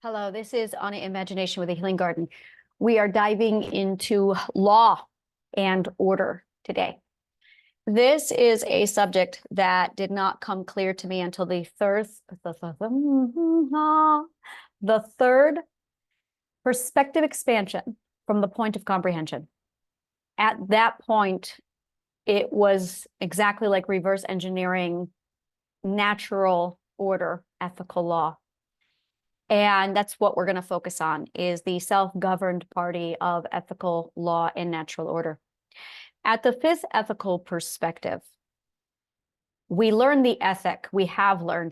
Hello, this is On Imagination with a Healing Garden. We are diving into law and order today. This is a subject that did not come clear to me until the third perspective expansion from the point of comprehension. At that point, it was exactly like reverse engineering natural order, ethical law. And that's what we're going to focus on, is the self-governed party of ethical law and natural order. At the fifth ethical perspective, we have learned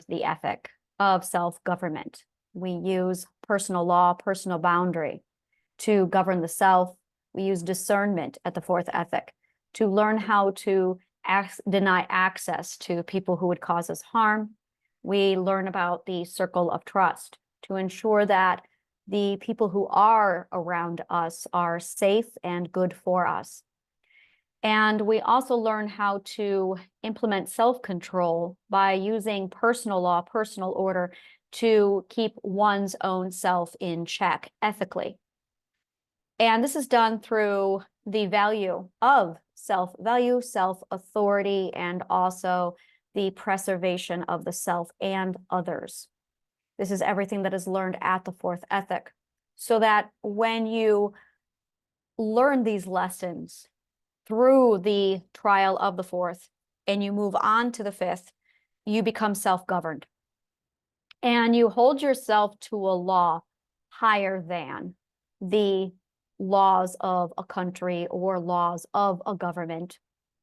the ethic of self-government. We use personal law, personal boundary to govern the self. We use discernment at the fourth ethic to learn how to deny access to people who would cause us harm. We learn about the circle of trust to ensure that the people who are around us are safe and good for us. And we also learn how to implement self-control by using personal law, personal order, to keep one's own self in check ethically. And this is done through the value of self-value, self-authority, and also the preservation of the self and others. This is everything that is learned at the fourth ethic, so that when you learn these lessons through the trial of the fourth and you move on to the fifth, you become self-governed. And you hold yourself to a law higher than the laws of a country or laws of a government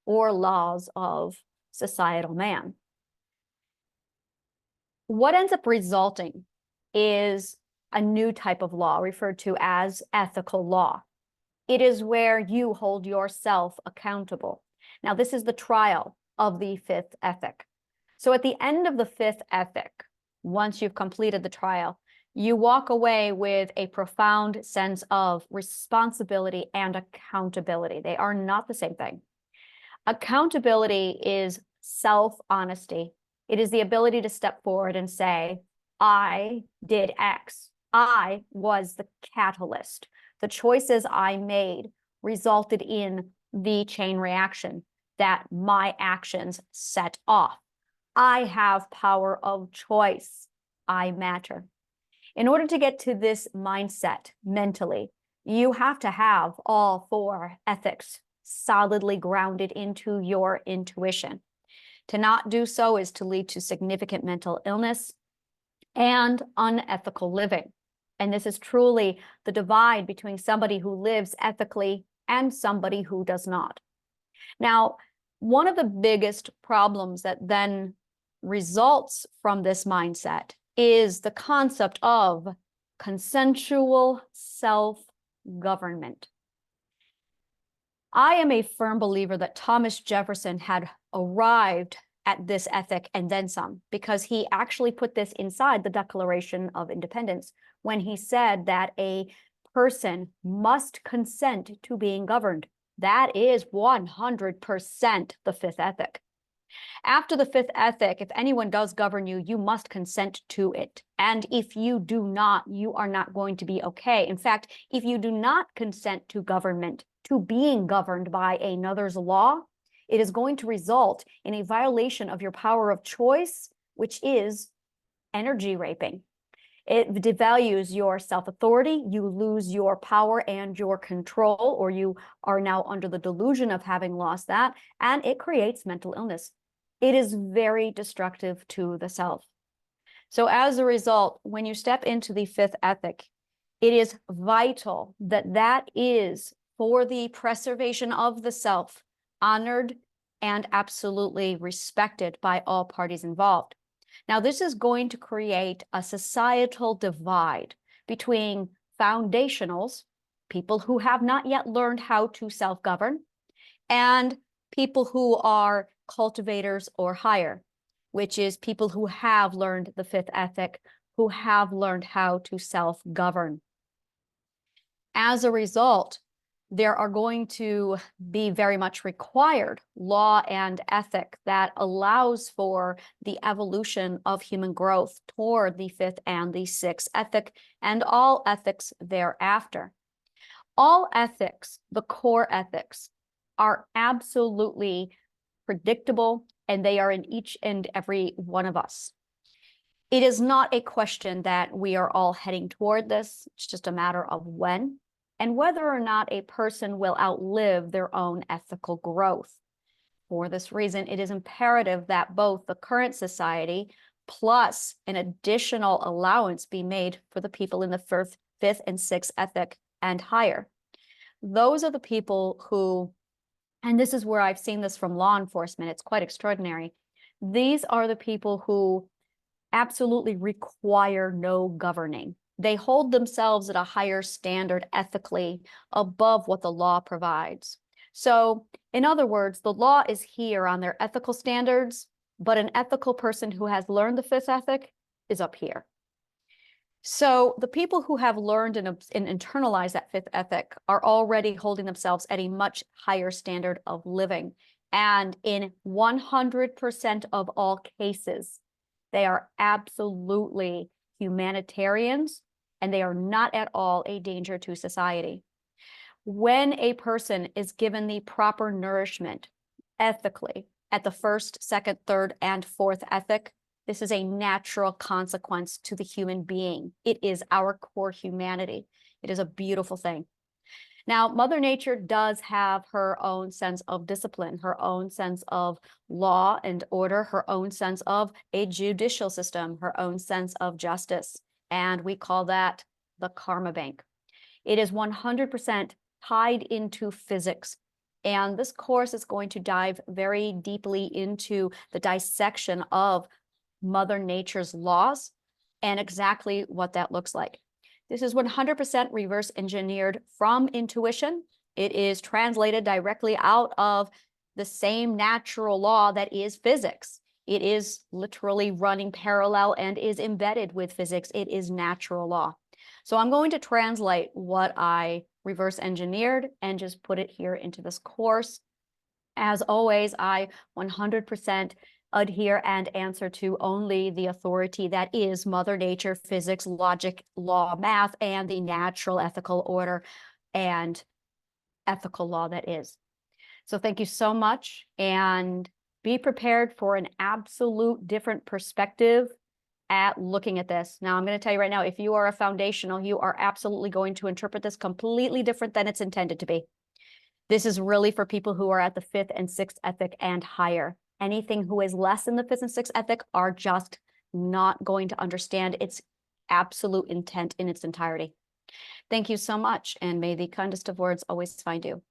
or laws of societal man. What ends up resulting is a new type of law referred to as ethical law. It is where you hold yourself accountable. Now, this is the trial of the fifth ethic. So at the end of the fifth ethic, once you've completed the trial, you walk away with a profound sense of responsibility and accountability. They are not the same thing. Accountability is self-honesty. It is the ability to step forward and say, I did X. I was the catalyst. The choices I made resulted in the chain reaction that my actions set off. I have power of choice. I matter. In order to get to this mindset mentally, you have to have all four ethics solidly grounded into your intuition. To not do so is to lead to significant mental illness and unethical living. And this is truly the divide between somebody who lives ethically and somebody who does not. Now, one of the biggest problems that then results from this mindset is the concept of consensual self-government. I am a firm believer that Thomas Jefferson had arrived at this ethic and then some, because he actually put this inside the Declaration of Independence when he said that a person must consent to being governed. That is 100% the fifth ethic. After the fifth ethic, if anyone does govern you, you must consent to it. And if you do not, you are not going to be okay. In fact, if you do not consent to government, to being governed by another's law, it is going to result in a violation of your power of choice, which is energy raping. It devalues your self-authority. You lose your power and your control, or you are now under the delusion of having lost that, and it creates mental illness. It is very destructive to the self. So as a result, when you step into the fifth ethic, it is vital that that is for the preservation of the self, honored and absolutely respected by all parties involved. Now, this is going to create a societal divide between foundationals, people who have not yet learned how to self-govern, and people who are cultivators or higher, which is people who have learned the fifth ethic, who have learned how to self-govern. As a result, there are going to be very much required law and ethic that allows for the evolution of human growth toward the fifth and the sixth ethic and all ethics thereafter. All ethics, the core ethics, are absolutely predictable, and they are in each and every one of us. It is not a question that we are all heading toward this. It's just a matter of when and whether or not a person will outlive their own ethical growth. For this reason, it is imperative that both the current society plus an additional allowance be made for the people in the fifth and sixth ethic and higher. Those are the people who, and this is where I've seen this from law enforcement, it's quite extraordinary. These are the people who absolutely require no governing. They hold themselves at a higher standard ethically above what the law provides. So, in other words, the law is here on their ethical standards, but an ethical person who has learned the fifth ethic is up here. So the people who have learned and internalized that fifth ethic are already holding themselves at a much higher standard of living. And in 100% of all cases, they are absolutely humanitarians, and they are not at all a danger to society. When a person is given the proper nourishment ethically at the first, second, third, and fourth ethic, this is a natural consequence to the human being. It is our core humanity. It is a beautiful thing. Now, Mother Nature does have her own sense of discipline, her own sense of law and order, her own sense of a judicial system, her own sense of justice. And we call that the karma bank. It is 100% tied into physics. And this course is going to dive very deeply into the dissection of Mother Nature's laws and exactly what that looks like. This is 100% reverse engineered from intuition. It is translated directly out of the same natural law that is physics. It is literally running parallel and is embedded with physics. It is natural law. So I'm going to translate what I reverse engineered and just put it here into this course. As always, I 100% adhere and answer to only the authority that is Mother Nature, physics, logic, law, math, and the natural ethical order and ethical law that is. So thank you so much, and be prepared for an absolute different perspective at looking at this. Now, I'm going to tell you right now, if you are a foundational, you are absolutely going to interpret this completely different than it's intended to be. This is really for people who are at the fifth and sixth ethic and higher. Anything who is less than the fifth and sixth ethic are just not going to understand its absolute intent in its entirety. Thank you so much, and may the kindest of words always find you.